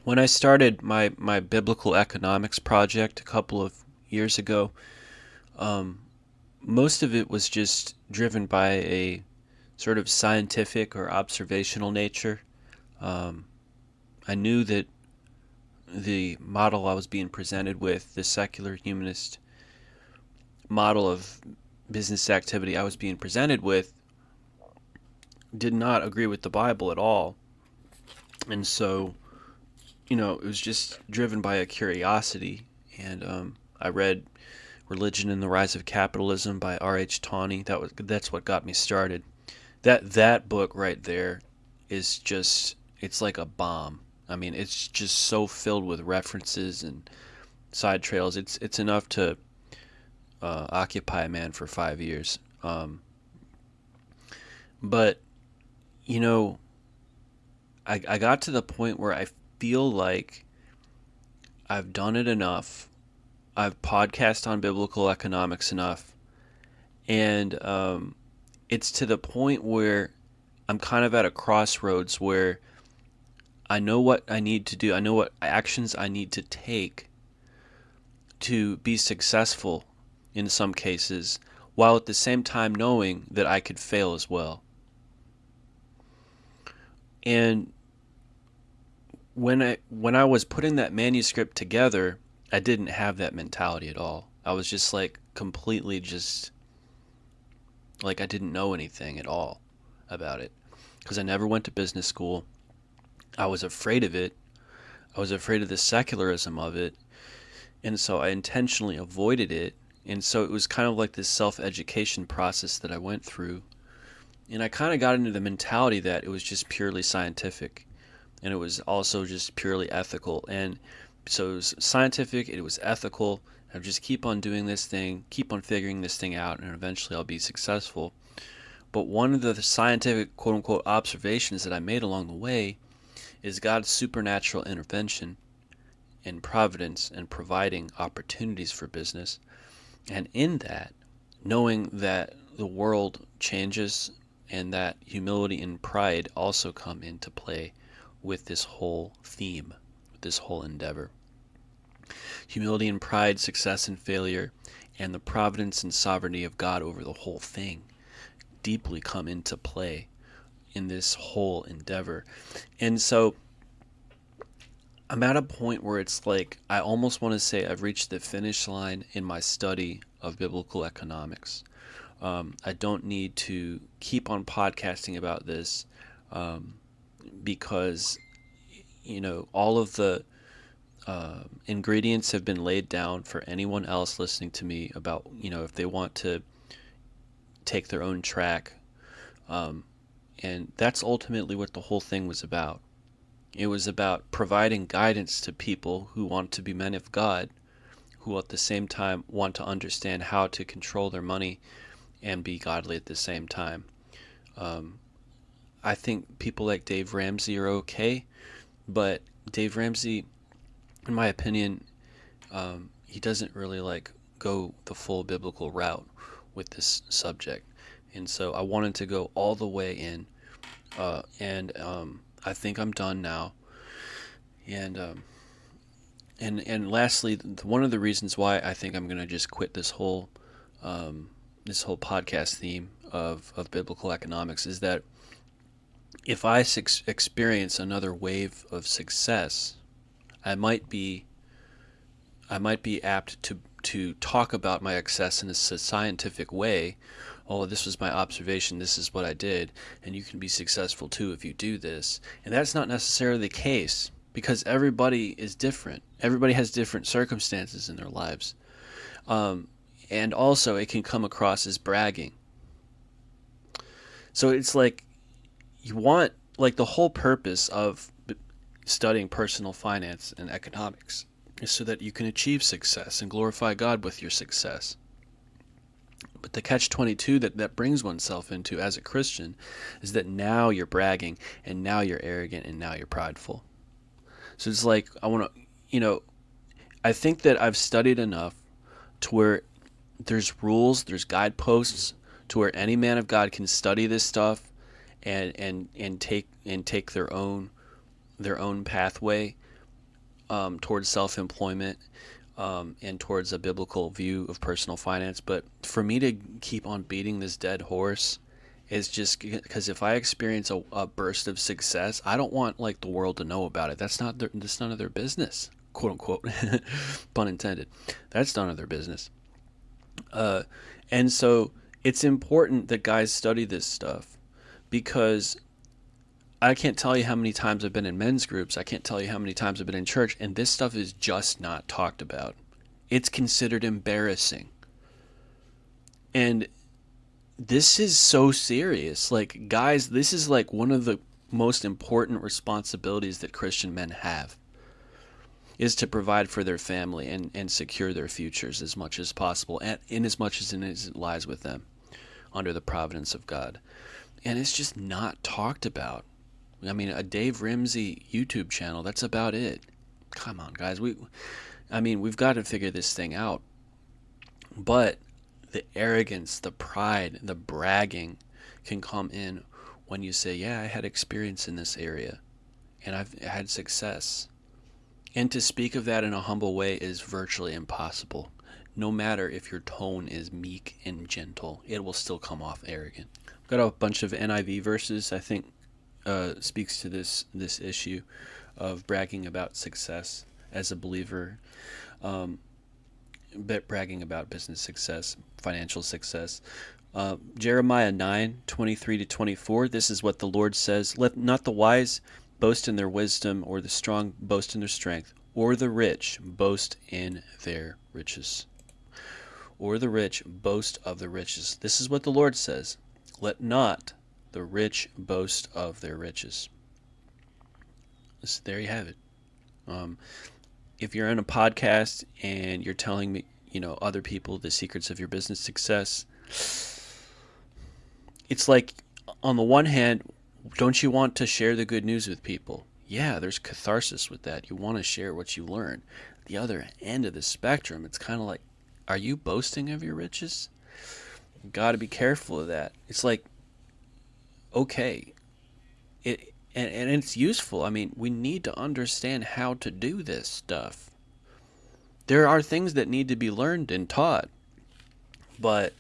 When I started my biblical economics project a couple of years ago, um, most of it was just driven by a sort of scientific or observational nature. Um, I knew that the model I was being presented with, the secular humanist model of business activity I was being presented with, did not agree with the Bible at all. And so, it was just driven by a curiosity. And I read Religion and the Rise of Capitalism by R.H. Tawney. That's what got me started. That book right there is just it's like a bomb. I mean, it's just so filled with references and side trails. It's enough to occupy a man for 5 years. But you know, I got to the point where I feel like I've done it enough. I've podcast on biblical economics enough, and it's to the point where I'm kind of at a crossroads where I know what I need to do. I know what actions I need to take to be successful in some cases, while at the same time knowing that I could fail as well. And when I was putting that manuscript together, I didn't have that mentality at all. I was just like completely just like I didn't know anything at all about it because I never went to business school. I was afraid of it. I was afraid of the secularism of it, and so I intentionally avoided it. And so it was kind of like this self-education process that I went through. And I kind of got into the mentality that it was just purely scientific and it was also just purely ethical. And so it was scientific, it was ethical. I would just keep on doing this thing, keep on figuring this thing out, and eventually I'll be successful. But one of the scientific quote unquote observations that I made along the way is God's supernatural intervention in providence and providing opportunities for business. And in that, knowing that the world changes and that humility and pride also come into play with this whole theme, with this whole endeavor. Humility and pride, success and failure, and the providence and sovereignty of God over the whole thing deeply come into play in this whole endeavor. And so I'm at a point where it's like I almost want to say I've reached the finish line in my study of biblical economics. I don't need to keep on podcasting about this um, because all of the ingredients have been laid down for anyone else listening to me about if they want to take their own track, um, and that's ultimately what the whole thing was about. It was about providing guidance to people who want to be men of God, who at the same time want to understand how to control their money and be godly at the same time. Um, I think people like Dave Ramsey are okay, but Dave Ramsey, in my opinion, he doesn't really like go the full biblical route with this subject, and so I wanted to go all the way in, and I think I'm done now. And lastly, one of the reasons why I think I'm going to just quit um, this whole podcast theme of biblical economics is that if I experience another wave of success, I might be I might be apt to talk about my success in a scientific way. Oh, this was my observation. This is what I did, and you can be successful too if you do this. And that's not necessarily the case because everybody is different. Everybody has different circumstances in their lives, um, and also it can come across as bragging. So it's like you want like the whole purpose of studying personal finance and economics is so that you can achieve success and glorify God with your success. But the catch 22 that brings oneself into as a Christian is that now you're bragging and now you're arrogant and now you're prideful. So it's like, I think that I've studied enough to where there's rules, there's guideposts to where any man of God can study this stuff and take their own pathway towards self-employment and towards a biblical view of personal finance. But for me to keep on beating this dead horse is just because if I experience a burst of success, I don't want like the world to know about it. That's none of their business, quote unquote, pun intended. That's none of their business. And so it's important that guys study this stuff because I can't tell you how many times I've been in men's groups. I can't tell you how many times I've been in church, and this stuff is just not talked about. It's considered embarrassing. And this is so serious. Like, guys, this is like one of the most important responsibilities that Christian men have is to provide for their family and secure their futures as much as possible, and in as much as it lies with them under the providence of God. And it's just not talked about. I mean, a Dave Ramsey YouTube channel, that's about it. Come on, guys. We've got to figure this thing out. But the arrogance, the pride, the bragging can come in when you say, yeah, I had experience in this area and I've had success. And to speak of that in a humble way is virtually impossible. No matter if your tone is meek and gentle, it will still come off arrogant. I've got a bunch of NIV verses I think speaks to this issue of bragging about success as a believer, bragging about business success, financial success. Jeremiah 9:23-24. This is what the Lord says: "Let not the wise boast in their wisdom, or the strong boast in their strength, or the rich boast in their riches." Or the rich boast of the riches. This is what the Lord says: "Let not the rich boast of their riches." There you have it. If you're in a podcast and you're telling me, other people the secrets of your business success, it's like, on the one hand, don't you want to share the good news with people? Yeah, there's catharsis with that. You want to share what you learn. The other end of the spectrum, it's kind of like, are you boasting of your riches? You got to be careful of that. It's like, okay, and it's useful. I mean, we need to understand how to do this stuff. There are things that need to be learned and taught, but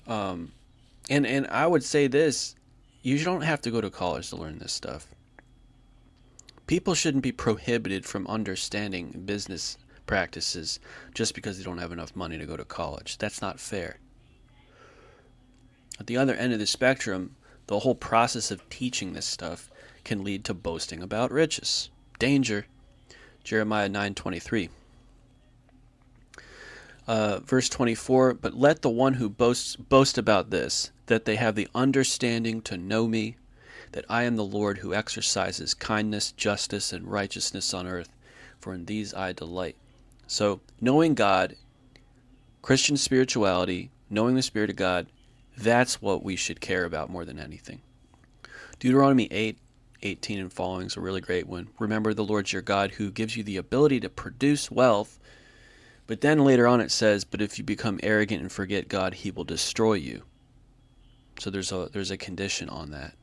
and I would say this: you don't have to go to college to learn this stuff. People shouldn't be prohibited from understanding business practices just because they don't have enough money to go to college. That's not fair. At the other end of the spectrum, the whole process of teaching this stuff can lead to boasting about riches. Danger. Jeremiah 9:23. Verse 24, "But let the one who boasts boast about this, that they have the understanding to know me, that I am the Lord who exercises kindness, justice, and righteousness on earth, for in these I delight." So, knowing God, Christian spirituality, knowing the Spirit of God, that's what we should care about more than anything. Deuteronomy 8:18 and following is a really great one. "Remember the Lord your God, who gives you the ability to produce wealth." But then later on it says, "But if you become arrogant and forget God, he will destroy you." So there's a condition on that.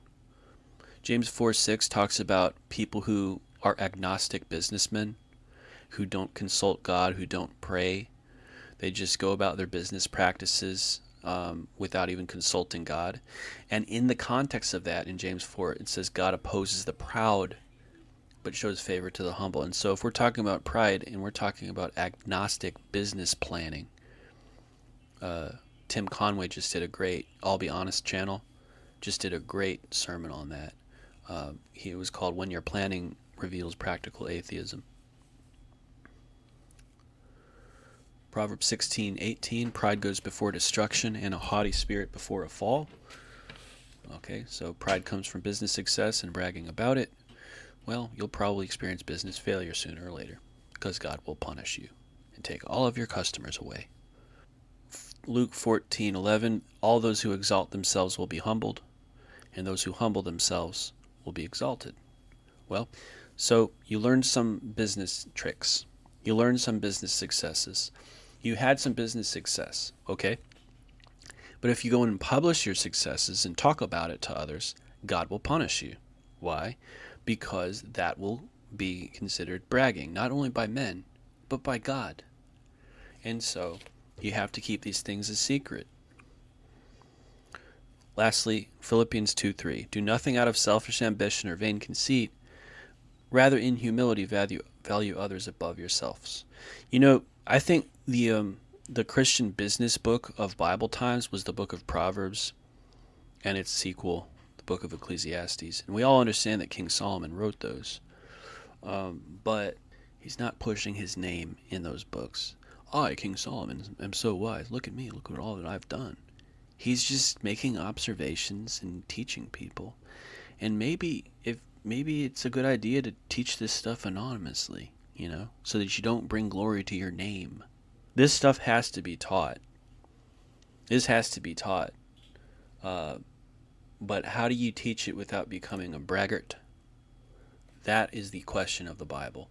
James 4:6 talks about people who are agnostic businessmen, who don't consult God, who don't pray. They just go about their business practices without even consulting God. And in the context of that, in James 4, it says God opposes the proud, but shows favor to the humble. And so if we're talking about pride and we're talking about agnostic business planning, Tim Conway just did a great I'll Be Honest channel, just did a great sermon on that. It was called "When Your Planning Reveals Practical Atheism." Proverbs 16:18, "Pride goes before destruction, and a haughty spirit before a fall." Okay, so pride comes from business success and bragging about it. Well, you'll probably experience business failure sooner or later, because God will punish you and take all of your customers away. Luke 14:11, "All those who exalt themselves will be humbled, and those who humble themselves will be exalted." Well, so you learned some business tricks. You learned some business successes. You had some business success, okay? But if you go and publish your successes and talk about it to others, God will punish you. Why? Because that will be considered bragging, not only by men, but by God. And so you have to keep these things a secret. Lastly, Philippians 2:3. Do nothing out of selfish ambition or vain conceit. Rather, in humility, value others above yourselves. I think the Christian business book of Bible times was the book of Proverbs and its sequel, the book of Ecclesiastes. And we all understand that King Solomon wrote those. But he's not pushing his name in those books. I, King Solomon, am so wise. Look at me. Look at all that I've done. He's just making observations and teaching people. And maybe it's a good idea to teach this stuff anonymously, so that you don't bring glory to your name. This stuff has to be taught. This has to be taught. But how do you teach it without becoming a braggart? That is the question of the Bible.